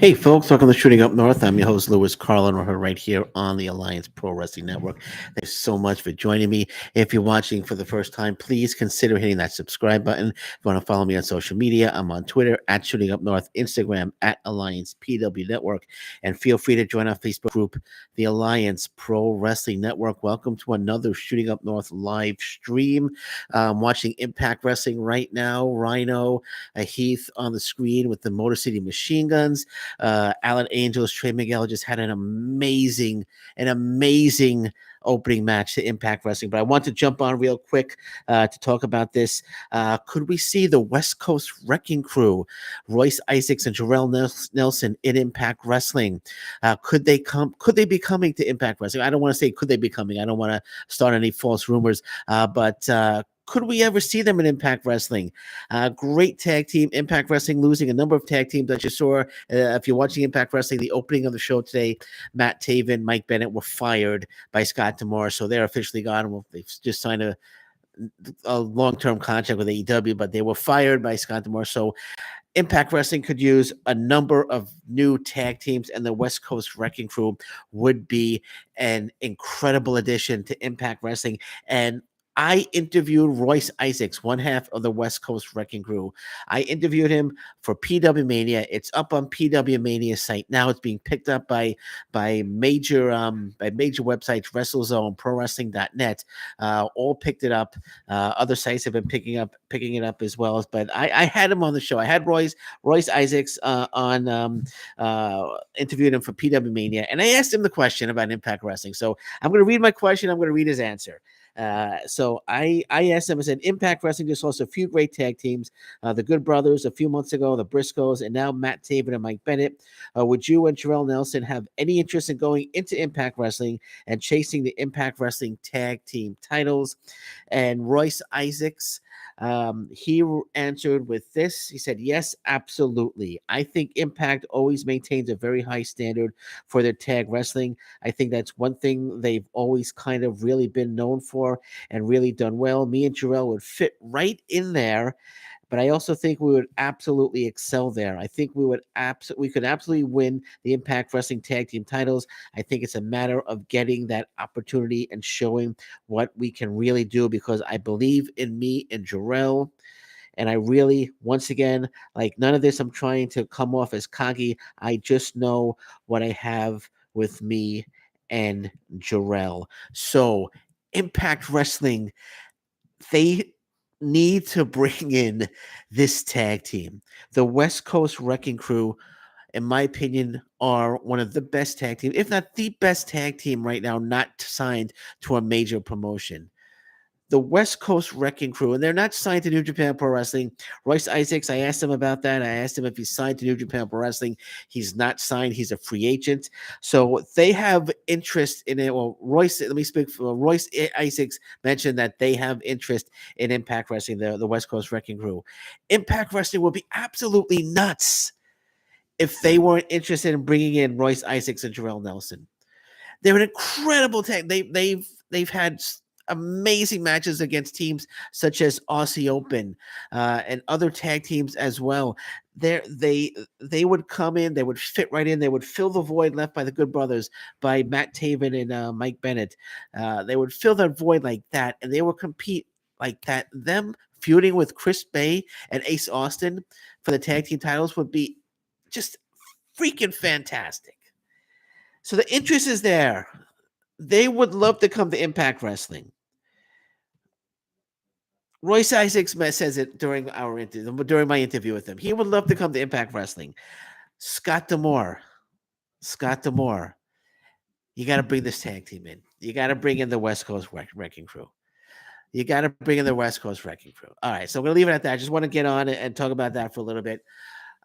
Hey, folks, welcome to Shooting Up North. I'm your host, Lewis Carlin. We're right here on the Alliance Pro Wrestling Network. Thanks so much for joining me. If you're watching for the first time, please consider hitting that subscribe button. If you want to follow me on social media, I'm on Twitter at Shooting Up North, Instagram at Alliance PW Network, and feel free to join our Facebook group, the Alliance Pro Wrestling Network. Welcome to another Shooting Up North live stream. Watching Impact Wrestling right now. Rhino, Heath on the screen with the Motor City Machine Guns. Alan Angels, Trey Miguel just had an amazing opening match to Impact Wrestling. But I want to jump on real quick to talk about this. Could we see the West Coast Wrecking Crew, Royce Isaacs and Jorel Nelson in Impact Wrestling? Could they come? Could they be coming to Impact Wrestling? I don't want to say could they be coming. I don't want to start any false rumors. But could we ever see them in Impact Wrestling? Great tag team. Impact Wrestling losing a number of tag teams that you saw. If you're watching Impact Wrestling, the opening of the show today, Matt Taven, Mike Bennett were fired by Scott D'Amore, so they're officially gone. Well, they've just signed a long-term contract with AEW, but they were fired by Scott D'Amore. So Impact Wrestling could use a number of new tag teams, and the West Coast Wrecking Crew would be an incredible addition to Impact Wrestling. And I interviewed Royce Isaacs, one half of the West Coast Wrecking Crew. I interviewed him for PW Mania. It's up on PW Mania's site now. It's being picked up by major websites, WrestleZone, ProWrestling.net. All picked it up. Other sites have been picking it up as well. But I had him on the show. I had Royce Isaacs on interviewed him for PW Mania, and I asked him the question about Impact Wrestling. So I'm going to read my question. I'm going to read his answer. So I asked him, I said, Impact Wrestling just lost a few great tag teams, the Good Brothers a few months ago, the Briscoes, and now Matt Taven and Mike Bennett. Would you and Jorel Nelson have any interest in going into Impact Wrestling and chasing the Impact Wrestling tag team titles? And Royce Isaacs, he answered with this. He said, yes, absolutely. I think Impact always maintains a very high standard for their tag wrestling. I think that's one thing they've always kind of really been known for and really done well. Me and Jorel would fit right in there, but I also think we would absolutely excel there. I think we could absolutely win the Impact Wrestling tag team titles. I think it's a matter of getting that opportunity and showing what we can really do, because I believe in me and Jorel. And I really, once again, like, none of this, I'm trying to come off as cocky. I just know what I have with me and Jorel. So Impact Wrestling, they need to bring in this tag team. The West Coast Wrecking Crew, in my opinion, are one of the best tag teams, if not the best tag team right now, not signed to a major promotion. The West Coast Wrecking Crew, and they're not signed to New Japan Pro Wrestling. Royce Isaacs, I asked him about that. I asked him if he's signed to New Japan Pro Wrestling. He's not signed. He's a free agent. So they have interest in it. Well, Royce, let me speak for Royce Isaacs mentioned that they have interest in Impact Wrestling, the West Coast Wrecking Crew. Impact Wrestling would be absolutely nuts if they weren't interested in bringing in Royce Isaacs and Jorel Nelson. They're an incredible tag. They've had amazing matches against teams such as Aussie Open and other tag teams as well. They would come in, they would fit right in, they would fill the void left by the Good Brothers, by Matt Taven and Mike Bennett. They would fill that void like that, and they would compete like that. Them feuding with Chris Bay and Ace Austin for the tag team titles would be just freaking fantastic. So the interest is there. They would love to come to Impact Wrestling. Royce Isaacs says it during my interview with him. He would love to come to Impact Wrestling. Scott D'Amore, you got to bring this tag team in. You got to bring in the West Coast Wrecking Crew. You got to bring in the West Coast Wrecking Crew. All right, so I'm going to leave it at that. I just want to get on and talk about that for a little bit.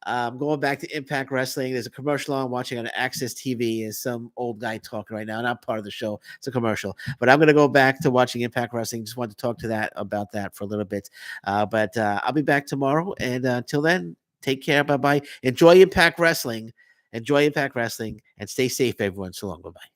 Going back to Impact Wrestling, there's a commercial I'm watching on Access TV. Is some old guy talking right now, not part of the show. It's a commercial, but I'm going to go back to watching Impact Wrestling. Just wanted to talk about that for a little bit. But I'll be back tomorrow. And until then, take care. Bye-bye. Enjoy Impact Wrestling, and stay safe, everyone. So long. Bye-bye.